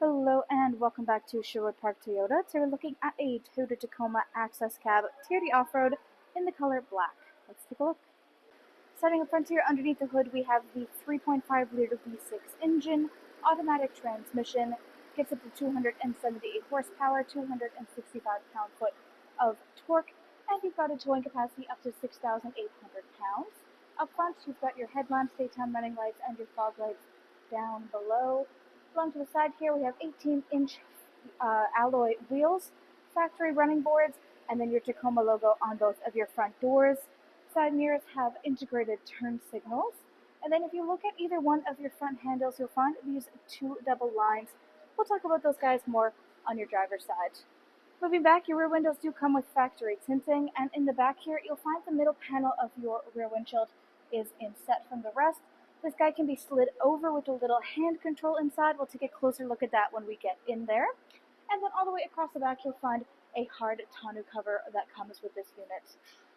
Hello and welcome back to Sherwood Park Toyota. Today we're looking at a Toyota Tacoma Access Cab TRD Off-Road in the color black. Let's take a look. Starting up front here, underneath the hood, we have the 3.5-liter V6 engine, automatic transmission, gets up to 278 horsepower, 265 pound-foot of torque, and you've got a towing capacity up to 6,800 pounds. Up front, you've got your headlamps, daytime running lights, and your fog lights down below. Along to the side here, we have 18-inch alloy wheels, factory running boards, and then your Tacoma logo on both of your front doors. Side mirrors have integrated turn signals. And then if you look at either one of your front handles, you'll find these two double lines. We'll talk about those guys more on your driver's side. Moving back, your rear windows do come with factory tinting, and in the back here, you'll find the middle panel of your rear windshield is inset from the rest. This guy can be slid over with a little hand control inside. We'll take a closer look at that when we get in there. And then all the way across the back, you'll find a hard tonneau cover that comes with this unit.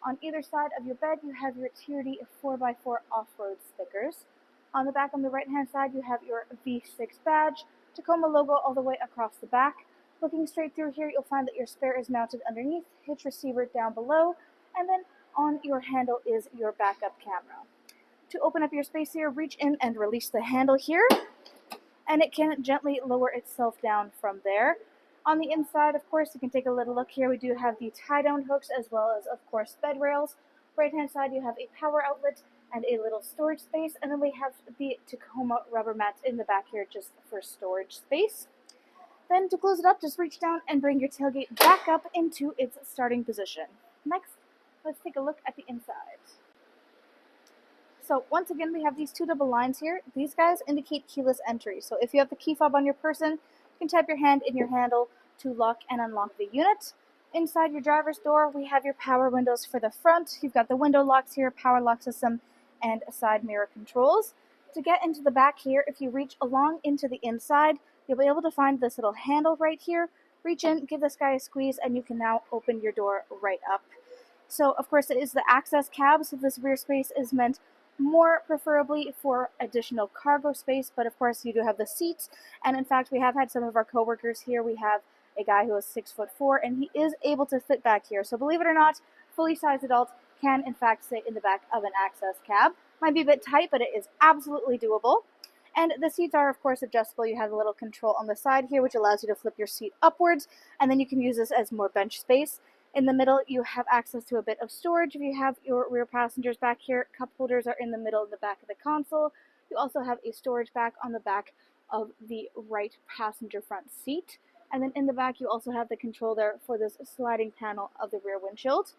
On either side of your bed, you have your TRD 4x4 off-road stickers. On the back, on the right-hand side, you have your V6 badge, Tacoma logo all the way across the back. Looking straight through here, you'll find that your spare is mounted underneath, hitch receiver down below, and then on your handle is your backup camera. To open up your space here, reach in and release the handle here, and it can gently lower itself down from there. On the inside, of course, you can take a little look here. We do have the tie-down hooks as well as, of course, bed rails. Right-hand side, you have a power outlet and a little storage space, and then we have the Tacoma rubber mats in the back here just for storage space. Then to close it up, just reach down and bring your tailgate back up into its starting position. Next, let's take a look at the inside. So once again, we have these two double lines here. These guys indicate keyless entry. So if you have the key fob on your person, you can tap your hand in your handle to lock and unlock the unit. Inside your driver's door, we have your power windows for the front. You've got the window locks here, power lock system, and side mirror controls. To get into the back here, if you reach along into the inside, you'll be able to find this little handle right here. Reach in, give this guy a squeeze, and you can now open your door right up. So, of course, it is the access cab, so this rear space is meant more preferably for additional cargo space, but of course you do have the seats, and in fact we have had some of our coworkers here. We have a guy who is 6'4", and he is able to fit back here. So believe it or not, fully sized adults can in fact sit in the back of an access cab. Might be a bit tight, but it is absolutely doable. And the seats are of course adjustable. You have a little control on the side here which allows you to flip your seat upwards, and then you can use this as more bench space. In the middle, you have access to a bit of storage. If you have your rear passengers back here, cup holders are in the middle of the back of the console. You also have a storage back on the back of the right passenger front seat. And then in the back, you also have the control there for this sliding panel of the rear windshield.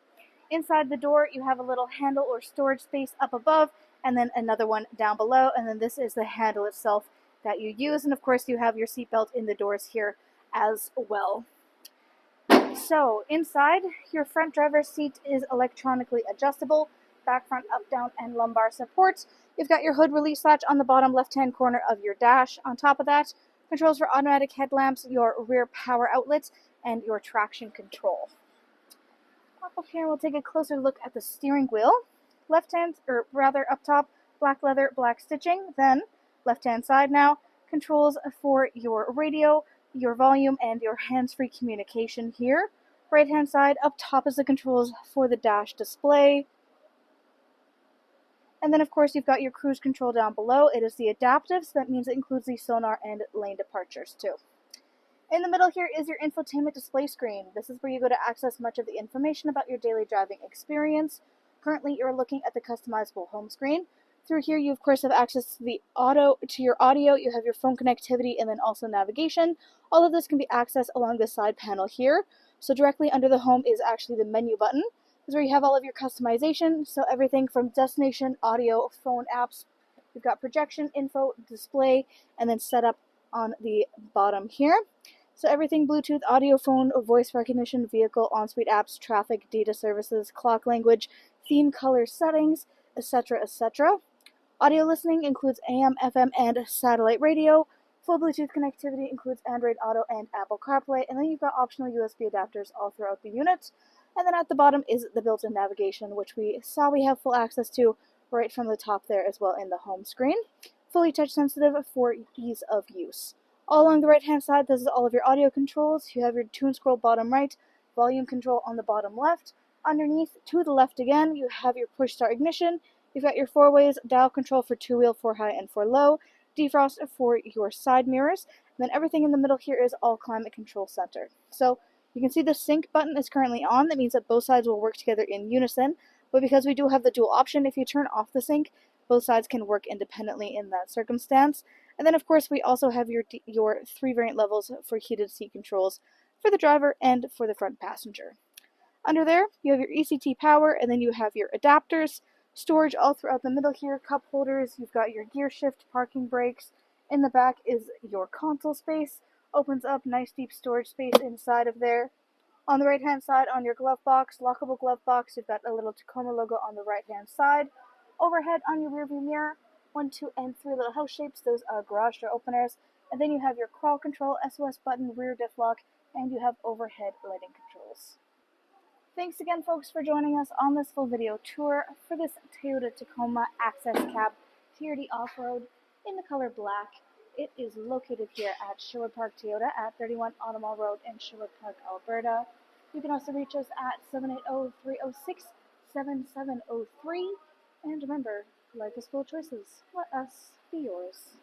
Inside the door, you have a little handle or storage space up above, and then another one down below. And then this is the handle itself that you use. And of course, you have your seatbelt in the doors here as well. So inside, your front driver's seat is electronically adjustable, back, front, up, down, and lumbar support. You've got your hood release latch on the bottom left-hand corner of your dash. On top of that, controls for automatic headlamps, your rear power outlets, and your traction control. Up here, we'll take a closer look at the steering wheel. Left-hand, or rather up top, black leather, black stitching. Then, left-hand side now, controls for your radio, your volume, and your hands-free communication here. Right hand side up top is the controls for the dash display. And then of course you've got your cruise control down below. It is the adaptive, so that means it includes the sonar and lane departures too. In the middle here is your infotainment display screen. This is where you go to access much of the information about your daily driving experience. Currently you're looking at the customizable home screen. Through here, you of course have access to your audio, you have your phone connectivity, and then also navigation. All of this can be accessed along the side panel here. So directly under the home is actually the menu button. This is where you have all of your customization. So everything from destination, audio, phone apps. You've got projection, info, display, and then setup on the bottom here. So everything Bluetooth, audio, phone, voice recognition, vehicle, on-speed apps, traffic, data services, clock language, theme color settings, etc., etc. Audio listening includes AM, FM, and satellite radio. Full Bluetooth connectivity includes Android Auto and Apple CarPlay, and then you've got optional USB adapters all throughout the unit. And then at the bottom is the built-in navigation, which we saw we have full access to right from the top there as well in the home screen. Fully touch sensitive for ease of use. All along the right hand side, this is all of your audio controls. You have your tune scroll bottom right, volume control on the bottom left. Underneath, to the left again, you have your push start ignition. You've got your 4-ways dial control for 2-wheel, 4 high and 4 low, defrost for your side mirrors, and then everything in the middle here is all climate control center. So you can see the sync button is currently on. That means that both sides will work together in unison, but because we do have the dual option, if you turn off the sync, both sides can work independently in that circumstance. And then of course we also have your 3 variant levels for heated seat controls for the driver and for the front passenger. Under there, you have your ECT power, and then you have your adapters, storage all throughout the middle here, cup holders, you've got your gear shift, parking brakes. In the back is your console space, opens up, nice deep storage space inside of there. On the right hand side, on your glove box, lockable glove box, you've got a little Tacoma logo on the right hand side. Overhead on your rearview mirror, 1, 2, and 3 little house shapes, those are garage door openers. And then you have your crawl control, SOS button, rear diff lock, and you have overhead lighting controls. Thanks again, folks, for joining us on this full video tour for this Toyota Tacoma Access Cab TRD Off-Road in the color black. It is located here at Sherwood Park Toyota at 31 Automall Road in Sherwood Park, Alberta. You can also reach us at 780-306-7703. And remember, life is full of choices. Let us be yours.